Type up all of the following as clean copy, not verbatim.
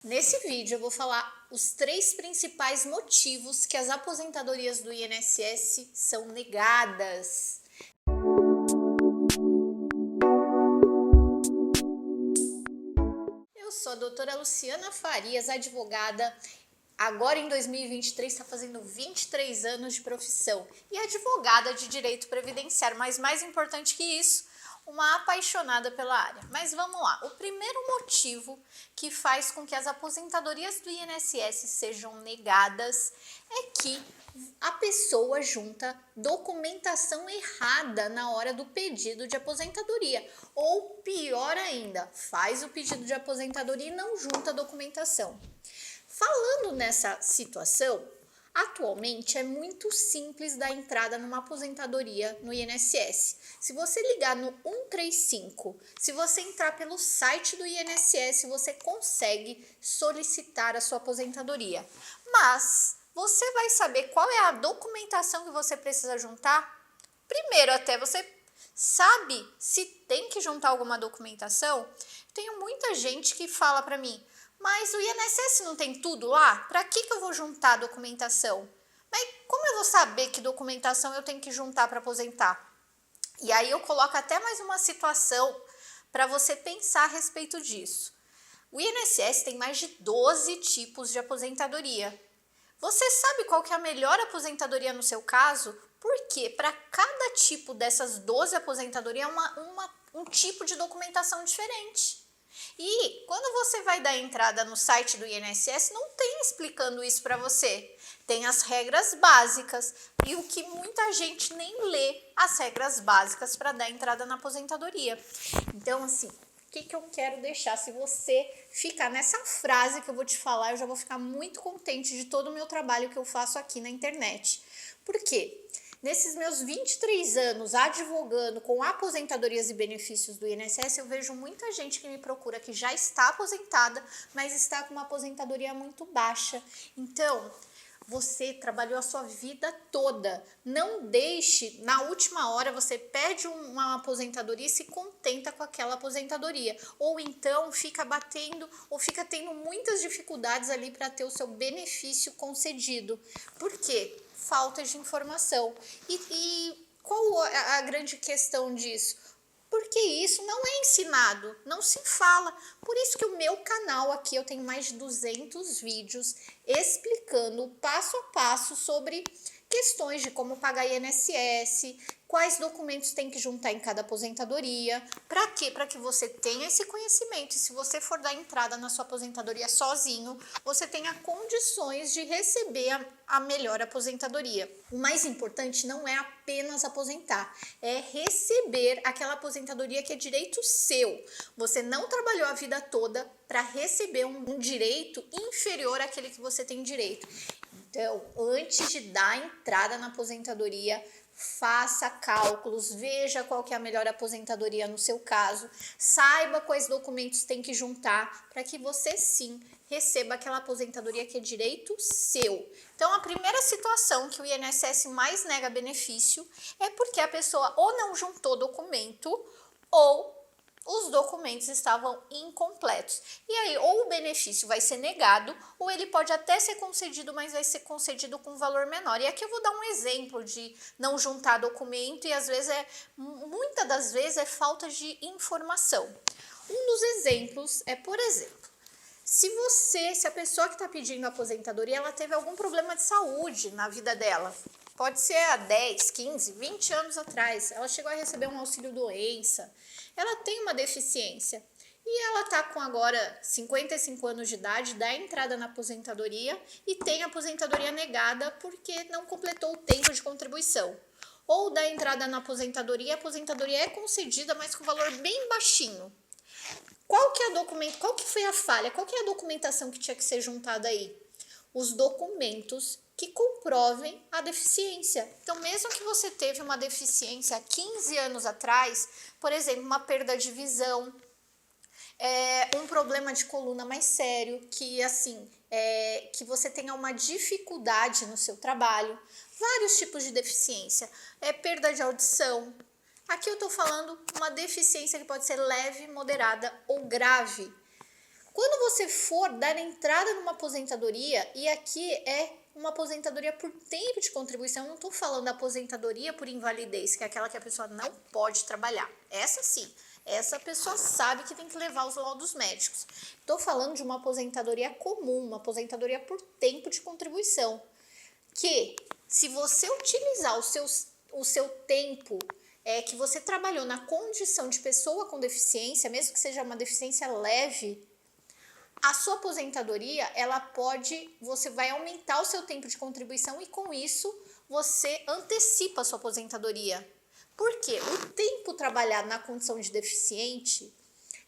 Nesse vídeo eu vou falar os 3 principais motivos que as aposentadorias do INSS são negadas. Eu sou a doutora Luciana Farias, advogada. Agora em 2023 está fazendo 23 anos de profissão e advogada de direito previdenciário, mas mais importante que isso, uma apaixonada pela área. Mas vamos lá, o primeiro motivo que faz com que as aposentadorias do INSS sejam negadas é que a pessoa junta documentação errada na hora do pedido de aposentadoria, ou pior ainda, faz o pedido de aposentadoria e não junta a documentação. Falando nessa situação, atualmente é muito simples dar entrada numa aposentadoria no INSS. Se você ligar no 135, se você entrar pelo site do INSS, você consegue solicitar a sua aposentadoria. Mas você vai saber qual é a documentação que você precisa juntar? Primeiro, até você sabe se tem que juntar alguma documentação? Tenho muita gente que fala para mim: mas o INSS não tem tudo lá? Para que eu vou juntar documentação? Mas como eu vou saber que documentação eu tenho que juntar para aposentar? E aí eu coloco até mais uma situação para você pensar a respeito disso. O INSS tem mais de 12 tipos de aposentadoria. Você sabe qual que é a melhor aposentadoria no seu caso? Porque para cada tipo dessas 12 aposentadorias é um tipo de documentação diferente. E quando você vai dar entrada no site do INSS, não tem explicando isso para você. Tem as regras básicas e o que muita gente nem lê, as regras básicas para dar entrada na aposentadoria. Então, assim, o que eu quero deixar? Se você ficar nessa frase que eu vou te falar, eu já vou ficar muito contente de todo o meu trabalho que eu faço aqui na internet. Por quê? Nesses meus 23 anos advogando com aposentadorias e benefícios do INSS, eu vejo muita gente que me procura que já está aposentada, mas está com uma aposentadoria muito baixa. Então, você trabalhou a sua vida toda. Não deixe, na última hora, você pede uma aposentadoria e se contenta com aquela aposentadoria. Ou então fica batendo ou fica tendo muitas dificuldades ali para ter o seu benefício concedido. Por quê? Falta de informação. E qual a grande questão disso? Porque isso não é ensinado, não se fala. Por isso que o meu canal aqui, eu tenho mais de 200 vídeos explicando passo a passo sobre questões de como pagar INSS, quais documentos tem que juntar em cada aposentadoria. Para quê? Para que você tenha esse conhecimento. E se você for dar entrada na sua aposentadoria sozinho, você tenha condições de receber a melhor aposentadoria. O mais importante não é apenas aposentar, é receber aquela aposentadoria que é direito seu. Você não trabalhou a vida toda para receber um direito inferior àquele que você tem direito. Então, antes de dar entrada na aposentadoria, faça cálculos, veja qual que é a melhor aposentadoria no seu caso, saiba quais documentos tem que juntar para que você sim receba aquela aposentadoria que é direito seu. Então, a primeira situação que o INSS mais nega benefício é porque a pessoa ou não juntou documento ou os documentos estavam incompletos. E aí, ou o benefício vai ser negado, ou ele pode até ser concedido, mas vai ser concedido com valor menor. E aqui eu vou dar um exemplo de não juntar documento e às vezes muitas das vezes é falta de informação. Um dos exemplos é, por exemplo, se a pessoa que está pedindo aposentadoria, ela teve algum problema de saúde na vida dela, pode ser há 10, 15, 20 anos atrás, ela chegou a receber um auxílio-doença, ela tem uma deficiência e ela está com agora 55 anos de idade, dá entrada na aposentadoria e tem a aposentadoria negada porque não completou o tempo de contribuição. Ou dá entrada na aposentadoria, a aposentadoria é concedida, mas com valor bem baixinho. Qual que foi a falha? Qual que é a documentação que tinha que ser juntada aí? Os documentos que comprovem a deficiência. Então, mesmo que você teve uma deficiência há 15 anos atrás, por exemplo, uma perda de visão, um problema de coluna mais sério, que você tenha uma dificuldade no seu trabalho, vários tipos de deficiência, perda de audição. Aqui eu estou falando uma deficiência que pode ser leve, moderada ou grave. Quando você for dar entrada numa aposentadoria, e aqui é uma aposentadoria por tempo de contribuição, eu não estou falando da aposentadoria por invalidez, que é aquela que a pessoa não pode trabalhar. Essa sim, essa pessoa sabe que tem que levar os laudos médicos. Estou falando de uma aposentadoria comum, uma aposentadoria por tempo de contribuição, que se você utilizar o seu tempo que você trabalhou na condição de pessoa com deficiência, mesmo que seja uma deficiência leve, a sua aposentadoria, você vai aumentar o seu tempo de contribuição e com isso você antecipa a sua aposentadoria. Por quê? O tempo trabalhado na condição de deficiente,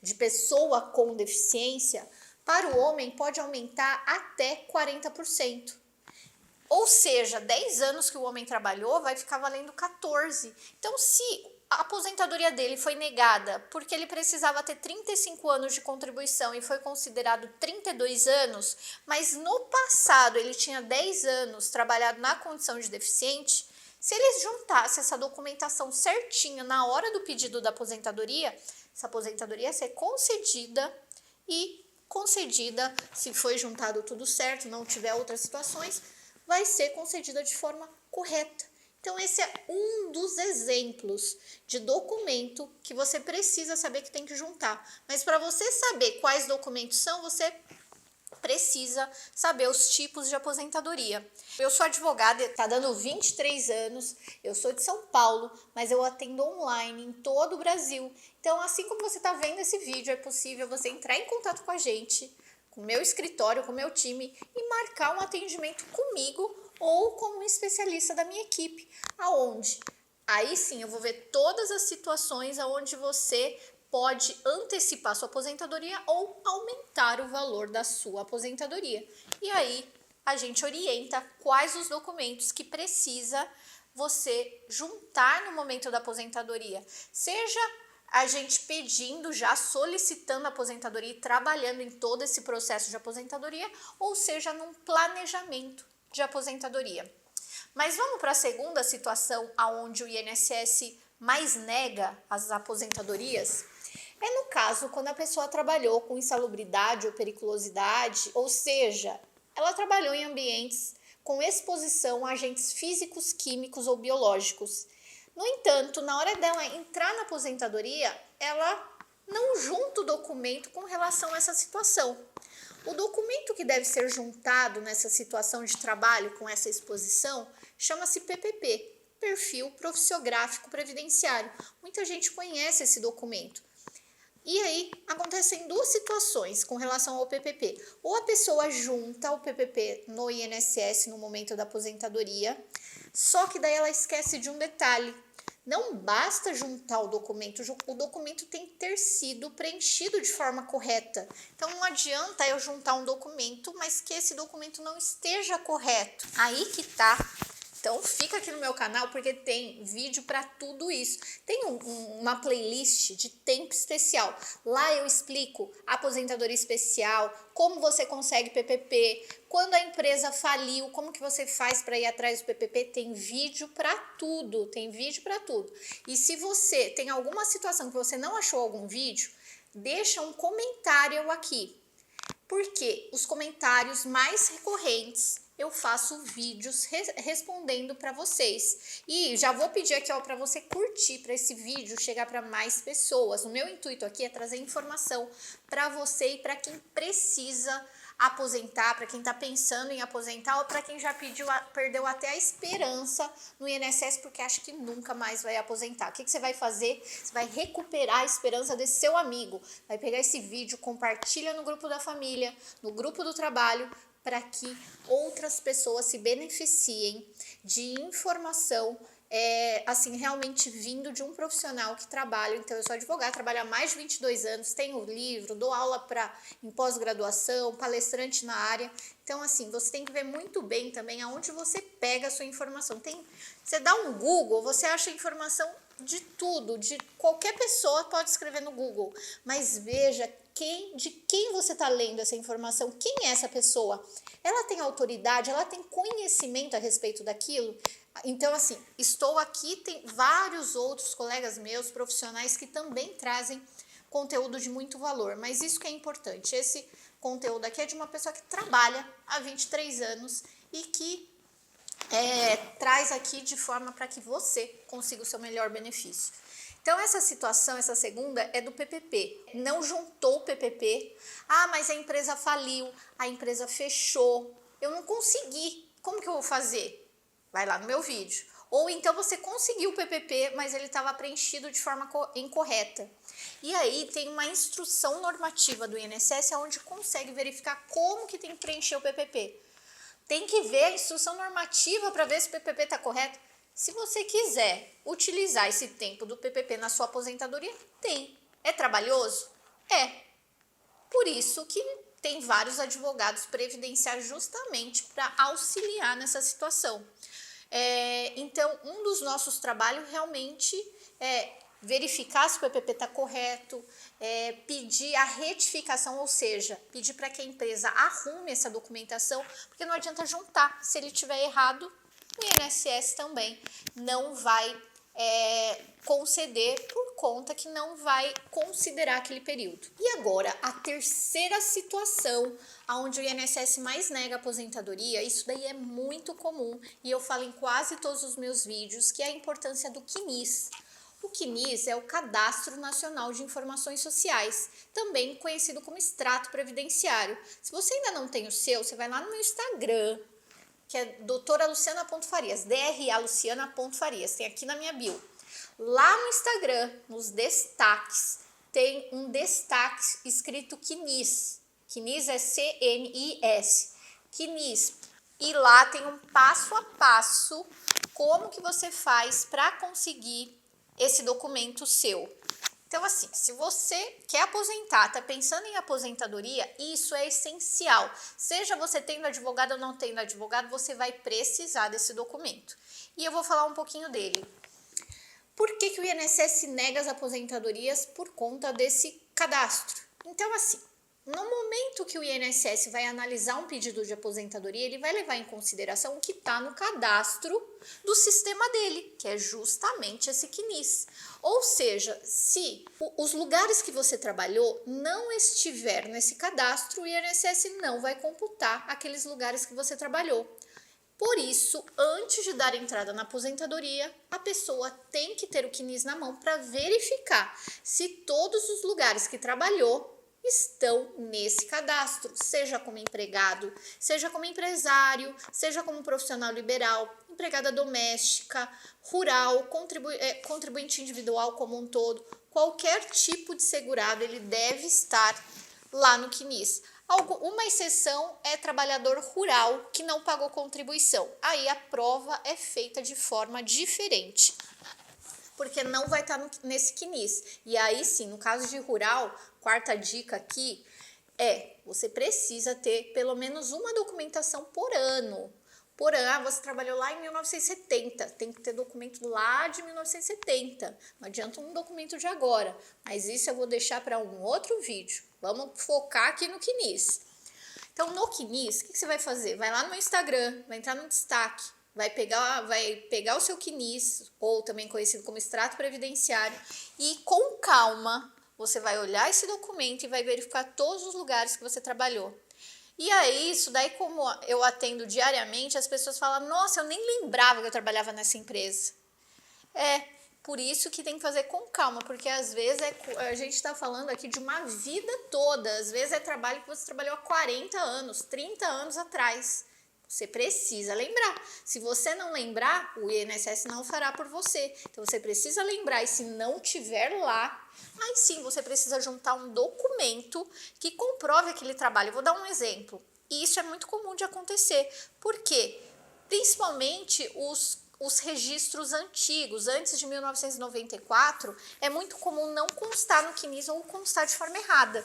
de pessoa com deficiência, para o homem pode aumentar até 40%. Ou seja, 10 anos que o homem trabalhou vai ficar valendo 14. Então, se a aposentadoria dele foi negada porque ele precisava ter 35 anos de contribuição e foi considerado 32 anos, mas no passado ele tinha 10 anos trabalhado na condição de deficiente, se ele juntasse essa documentação certinha na hora do pedido da aposentadoria, essa aposentadoria ia ser concedida se foi juntado tudo certo, não tiver outras situações, vai ser concedida de forma correta. Então, esse é um dos exemplos de documento que você precisa saber que tem que juntar. Mas para você saber quais documentos são, você precisa saber os tipos de aposentadoria. Eu sou advogada, está dando 23 anos, eu sou de São Paulo, mas eu atendo online em todo o Brasil. Então, assim como você está vendo esse vídeo, é possível você entrar em contato com a gente, com o meu escritório, com o meu time e marcar um atendimento comigo ou com um especialista da minha equipe, aonde aí sim eu vou ver todas as situações aonde você pode antecipar sua aposentadoria ou aumentar o valor da sua aposentadoria. E aí a gente orienta quais os documentos que precisa você juntar no momento da aposentadoria, seja a gente pedindo, já solicitando a aposentadoria e trabalhando em todo esse processo de aposentadoria, ou seja, num planejamento de aposentadoria. Mas vamos para a segunda situação aonde o INSS mais nega as aposentadorias? É no caso quando a pessoa trabalhou com insalubridade ou periculosidade, ou seja, ela trabalhou em ambientes com exposição a agentes físicos, químicos ou biológicos. No entanto, na hora dela entrar na aposentadoria, ela não junta o documento com relação a essa situação. O documento que deve ser juntado nessa situação de trabalho com essa exposição chama-se PPP, Perfil Profissiográfico Previdenciário. Muita gente conhece esse documento. E aí, acontecem duas situações com relação ao PPP. Ou a pessoa junta o PPP no INSS no momento da aposentadoria, só que daí ela esquece de um detalhe. Não basta juntar o documento tem que ter sido preenchido de forma correta. Então, não adianta eu juntar um documento, mas que esse documento não esteja correto. Aí que tá. Então, fica aqui no meu canal porque tem vídeo para tudo isso. Tem uma playlist de tempo especial. Lá eu explico aposentadoria especial, como você consegue PPP, quando a empresa faliu, como que você faz para ir atrás do PPP. Tem vídeo para tudo, E se você tem alguma situação que você não achou algum vídeo, deixa um comentário aqui. Porque os comentários mais recorrentes eu faço vídeos respondendo para vocês. E já vou pedir aqui para você curtir, para esse vídeo chegar para mais pessoas. O meu intuito aqui é trazer informação para você e para quem precisa aposentar, para quem está pensando em aposentar ou para quem já perdeu até a esperança no INSS porque acha que nunca mais vai aposentar. O que você vai fazer? Você vai recuperar a esperança desse seu amigo. Vai pegar esse vídeo, compartilha no grupo da família, no grupo do trabalho, para que outras pessoas se beneficiem de informação assim, realmente vindo de um profissional que trabalha. Então, eu sou advogada, trabalho há mais de 22 anos, tenho livro, dou aula em pós-graduação, palestrante na área. Então, assim, você tem que ver muito bem também aonde você pega a sua informação. Você dá um Google, você acha informação de tudo, de qualquer pessoa pode escrever no Google, mas veja de quem você está lendo essa informação, quem é essa pessoa? Ela tem autoridade, ela tem conhecimento a respeito daquilo? Então, assim, estou aqui, tem vários outros colegas meus, profissionais, que também trazem conteúdo de muito valor, mas isso que é importante. Esse conteúdo aqui é de uma pessoa que trabalha há 23 anos e que traz aqui de forma para que você consiga o seu melhor benefício. Então, essa situação, essa segunda, é do PPP. Não juntou o PPP. Ah, mas a empresa faliu, a empresa fechou. Eu não consegui. Como que eu vou fazer? Vai lá no meu vídeo. Ou então você conseguiu o PPP, mas ele estava preenchido de forma incorreta. E aí tem uma instrução normativa do INSS onde consegue verificar como que tem que preencher o PPP. Tem que ver a instrução normativa para ver se o PPP está correto. Se você quiser utilizar esse tempo do PPP na sua aposentadoria, tem. É trabalhoso? É. Por isso que tem vários advogados previdenciários justamente para auxiliar nessa situação. Então, um dos nossos trabalhos realmente é verificar se o PPP está correto, pedir a retificação, ou seja, pedir para que a empresa arrume essa documentação, porque não adianta juntar. Se ele estiver errado, o INSS também não vai conceder por conta que não vai considerar aquele período. E agora, a terceira situação onde o INSS mais nega a aposentadoria, isso daí é muito comum e eu falo em quase todos os meus vídeos, que é a importância do CNIS. O CNIS é o Cadastro Nacional de Informações Sociais, também conhecido como extrato previdenciário. Se você ainda não tem o seu, você vai lá no meu Instagram, que é doutora Luciana.Farias, DRA Luciana.Farias, tem aqui na minha bio. Lá no Instagram, nos destaques, tem um destaque escrito CNIS. CNIS é CNIS. CNIS. E lá tem um passo a passo como que você faz para conseguir esse documento seu. Então, assim, se você quer aposentar, está pensando em aposentadoria, isso é essencial. Seja você tendo advogado ou não tendo advogado, você vai precisar desse documento. E eu vou falar um pouquinho dele. Por que o INSS nega as aposentadorias? Por conta desse cadastro. Então, assim, no momento que o INSS vai analisar um pedido de aposentadoria, ele vai levar em consideração o que está no cadastro do sistema dele, que é justamente esse CNIS. Ou seja, se os lugares que você trabalhou não estiver nesse cadastro, o INSS não vai computar aqueles lugares que você trabalhou. Por isso, antes de dar entrada na aposentadoria, a pessoa tem que ter o CNIS na mão para verificar se todos os lugares que trabalhou estão nesse cadastro, seja como empregado, seja como empresário, seja como profissional liberal, empregada doméstica, rural, contribuinte individual como um todo, qualquer tipo de segurado ele deve estar lá no CNIS. Uma exceção é trabalhador rural que não pagou contribuição. Aí a prova é feita de forma diferente, porque não vai estar nesse CNIS. E aí sim, no caso de rural, quarta dica aqui você precisa ter pelo menos uma documentação por ano. Você trabalhou lá em 1970, tem que ter documento lá de 1970. Não adianta um documento de agora, mas isso eu vou deixar para um outro vídeo. Vamos focar aqui no CNIS. Então, no CNIS, o que você vai fazer? Vai lá no Instagram, vai entrar no destaque, vai pegar o seu CNIS, ou também conhecido como extrato previdenciário, e com calma você vai olhar esse documento e vai verificar todos os lugares que você trabalhou. E aí, isso daí, como eu atendo diariamente, as pessoas falam, nossa, eu nem lembrava que eu trabalhava nessa empresa. Por isso que tem que fazer com calma, porque às vezes a gente está falando aqui de uma vida toda, às vezes é trabalho que você trabalhou há 40 anos, 30 anos atrás. Você precisa lembrar. Se você não lembrar, o INSS não fará por você. Então, você precisa lembrar, e se não tiver lá, aí sim você precisa juntar um documento que comprove aquele trabalho. Eu vou dar um exemplo. E isso é muito comum de acontecer. Por quê? Principalmente os registros antigos, antes de 1994, é muito comum não constar no CNIS ou constar de forma errada.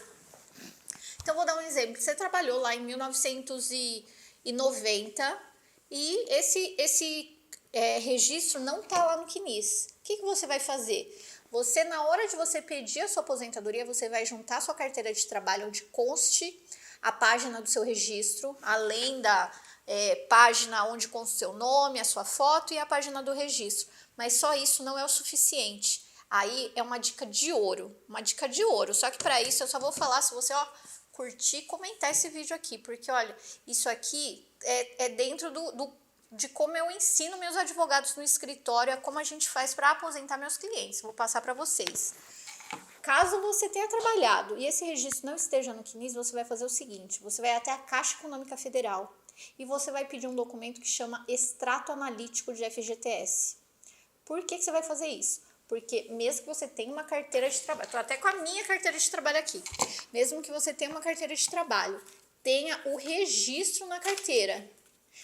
Então, vou dar um exemplo. Você trabalhou lá em 1990 e esse registro não está lá no CNIS. O que você vai fazer? Você, na hora de você pedir a sua aposentadoria, você vai juntar a sua carteira de trabalho onde conste a página do seu registro, além da página onde consta o seu nome, a sua foto e a página do registro. Mas só isso não é o suficiente. Aí é uma dica de ouro, Só que para isso eu só vou falar se você, curtir e comentar esse vídeo aqui, porque olha, isso aqui é dentro de como eu ensino meus advogados no escritório, é como a gente faz para aposentar meus clientes. Vou passar para vocês. Caso você tenha trabalhado e esse registro não esteja no CNIS, você vai fazer o seguinte: você vai até a Caixa Econômica Federal e você vai pedir um documento que chama Extrato Analítico de FGTS. Por que você vai fazer isso? Porque mesmo que você tenha uma carteira de trabalho, estou até com a minha carteira de trabalho aqui, mesmo que você tenha uma carteira de trabalho, tenha o registro na carteira.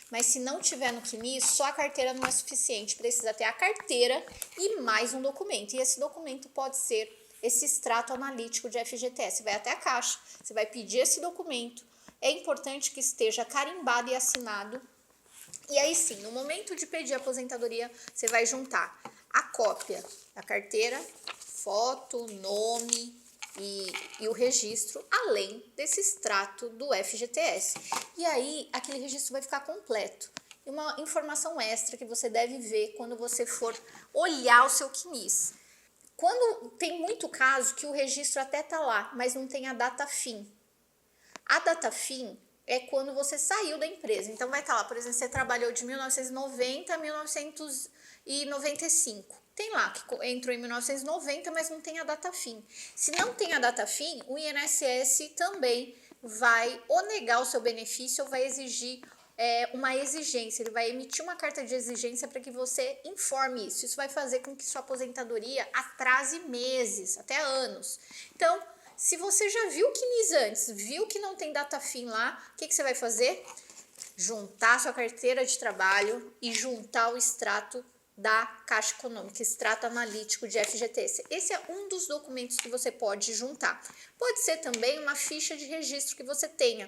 Mas se não tiver no CNIS, só a carteira não é suficiente, precisa ter a carteira e mais um documento. E esse documento pode ser esse extrato analítico de FGTS. Você vai até a Caixa, você vai pedir esse documento. É importante que esteja carimbado e assinado. E aí sim, no momento de pedir a aposentadoria, você vai juntar a cópia da carteira, foto, nome e o registro, além desse extrato do FGTS. E aí, aquele registro vai ficar completo. E uma informação extra que você deve ver quando você for olhar o seu CNIS. Quando tem muito caso que o registro até tá lá, mas não tem a data fim. A data fim é quando você saiu da empresa. Então vai estar lá, por exemplo, você trabalhou de 1990 a 1995. Tem lá que entrou em 1990, mas não tem a data fim. Se não tem a data fim, o INSS também vai ou negar o seu benefício ou vai exigir uma exigência. Ele vai emitir uma carta de exigência para que você informe isso. Isso vai fazer com que sua aposentadoria atrase meses, até anos. Então, se você já viu o CNIS antes, viu que não tem data fim lá, o que você vai fazer? Juntar sua carteira de trabalho e juntar o extrato da Caixa Econômica, extrato analítico de FGTS. Esse é um dos documentos que você pode juntar. Pode ser também uma ficha de registro que você tenha,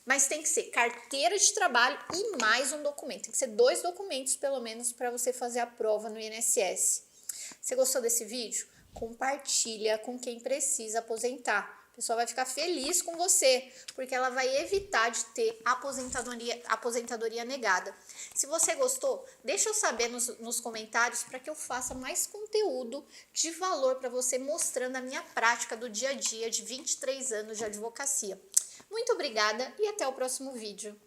mas tem que ser carteira de trabalho e mais um documento. Tem que ser 2 documentos, pelo menos, para você fazer a prova no INSS. Você gostou desse vídeo? Compartilha com quem precisa aposentar. A pessoa vai ficar feliz com você, porque ela vai evitar de ter aposentadoria negada. Se você gostou, deixa eu saber nos comentários para que eu faça mais conteúdo de valor para você, mostrando a minha prática do dia a dia de 23 anos de advocacia. Muito obrigada e até o próximo vídeo.